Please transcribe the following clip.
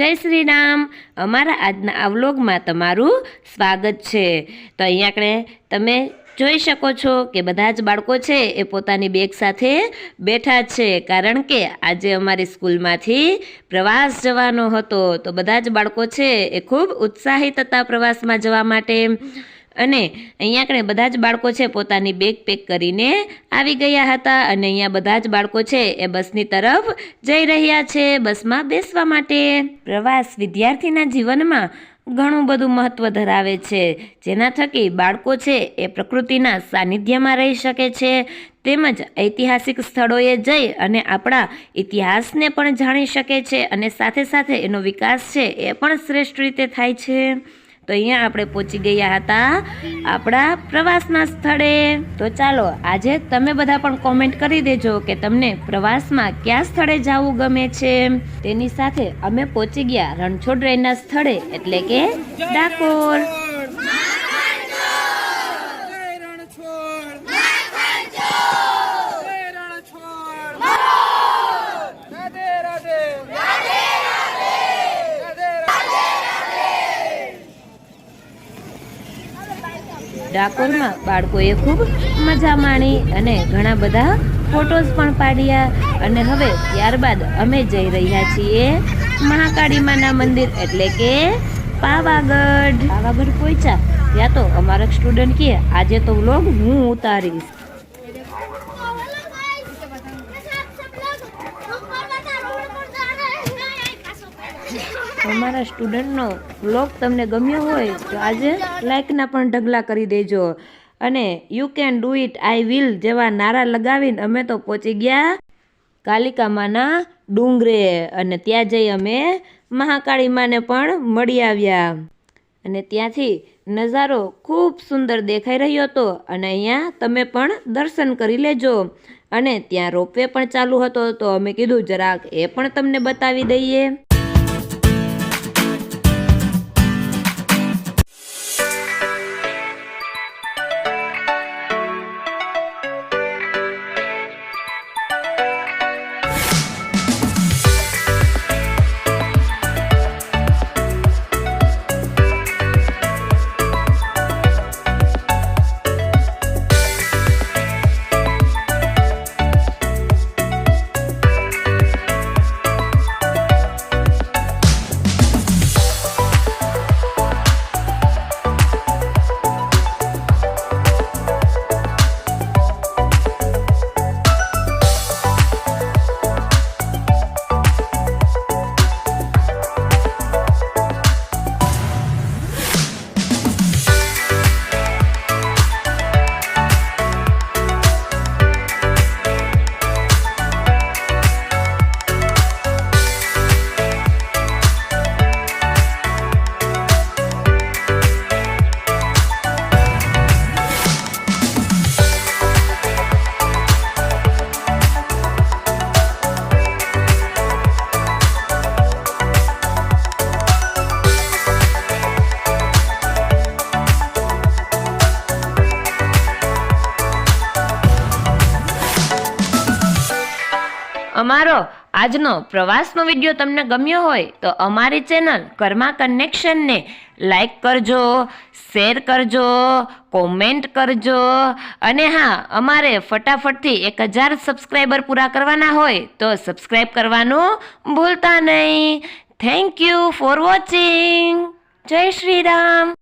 जय श्री राम। अमारा आजना आ व्लॉगमां तमारुं स्वागत छे। तो अहींया कणे तमे જોઈ શકો છો કે બધા જ બાળકો છે એ પોતાની બેગ સાથે બેઠા છે, કારણ કે આજે અમારી સ્કૂલમાંથી પ્રવાસ જવાનો હતો। તો બધા જ બાળકો છે એ ખૂબ ઉત્સાહિત હતા પ્રવાસમાં જવા માટે। અને અહીંયા કણે બધા જ બાળકો છે પોતાની બેગ પેક કરીને આવી ગયા હતા અને અહીંયા બધા જ બાળકો છે એ બસની તરફ જઈ રહ્યા છે બસમાં બેસવા માટે। પ્રવાસ વિદ્યાર્થીના જીવનમાં ઘણું બધું મહત્વ ધરાવે છે, જેના થકી બાળકો છે એ પ્રકૃતિના સાનિધ્યમાં રહી શકે છે, તેમજ ઐતિહાસિક સ્થળોએ જઈ અને આપણા ઇતિહાસને પણ જાણી શકે છે અને સાથે સાથે એનો વિકાસ છે એ પણ શ્રેષ્ઠ રીતે થાય છે। તો અહીંયા આપણે પહોંચી ગયા હતા આપણા પ્રવાસના સ્થળે। તો ચાલો આજે તમે બધા પણ કોમેન્ટ કરી દેજો કે તમને પ્રવાસમાં કયા સ્થળે જવું ગમે છે। તેની સાથે અમે પહોંચી ગયા રણછોડરાયના સ્થળે એટલે કે ડાકોર। ડાકોરમાં બાળકોએ ખૂબ મજા માણી અને ઘણા બધા ફોટોઝ પણ પાડ્યા અને હવે ત્યારબાદ અમે જઈ રહ્યા છીએ મહાકાળી માના મંદિર એટલે કે પાવાગઢ। પાવાગઢ પહોંચ્યા ત્યાં તો અમારા સ્ટુડન્ટ કહે આજે તો વ્લોગ હું ઉતારીશ। અમારા સ્ટુડન્ટનો વ્લોગ તમને ગમ્યો હોય તો આજે લાઇકના પણ ઢગલા કરી દેજો અને you can do it I will જેવા નારા લગાવીને અમે તો પહોંચી ગયા કાલિકા માના ડુંગરે અને ત્યાં જઈ અમે મહાકાળી માને પણ મળી આવ્યા અને ત્યાંથી નજારો ખૂબ સુંદર દેખાઈ રહ્યો હતો અને અહીંયા તમે પણ દર્શન કરી લેજો। અને ત્યાં રોપવે પણ ચાલુ હતો તો અમે કીધું જરાક એ પણ તમને બતાવી દઈએ। અમારો આજનો પ્રવાસનો વિડીયો તમને ગમ્યો હોય તો અમારી ચેનલ કર્મા કનેક્શનને લાઈક કરજો, શેર કરજો, કોમેન્ટ કરજો અને હા અમારે ફટાફટથી 1000 સબસ્ક્રાઈબર પૂરા કરવાના હોય તો સબસ્ક્રાઈબ કરવાનું ભૂલતા નહીં। Thank you for watching. જય શ્રી રામ।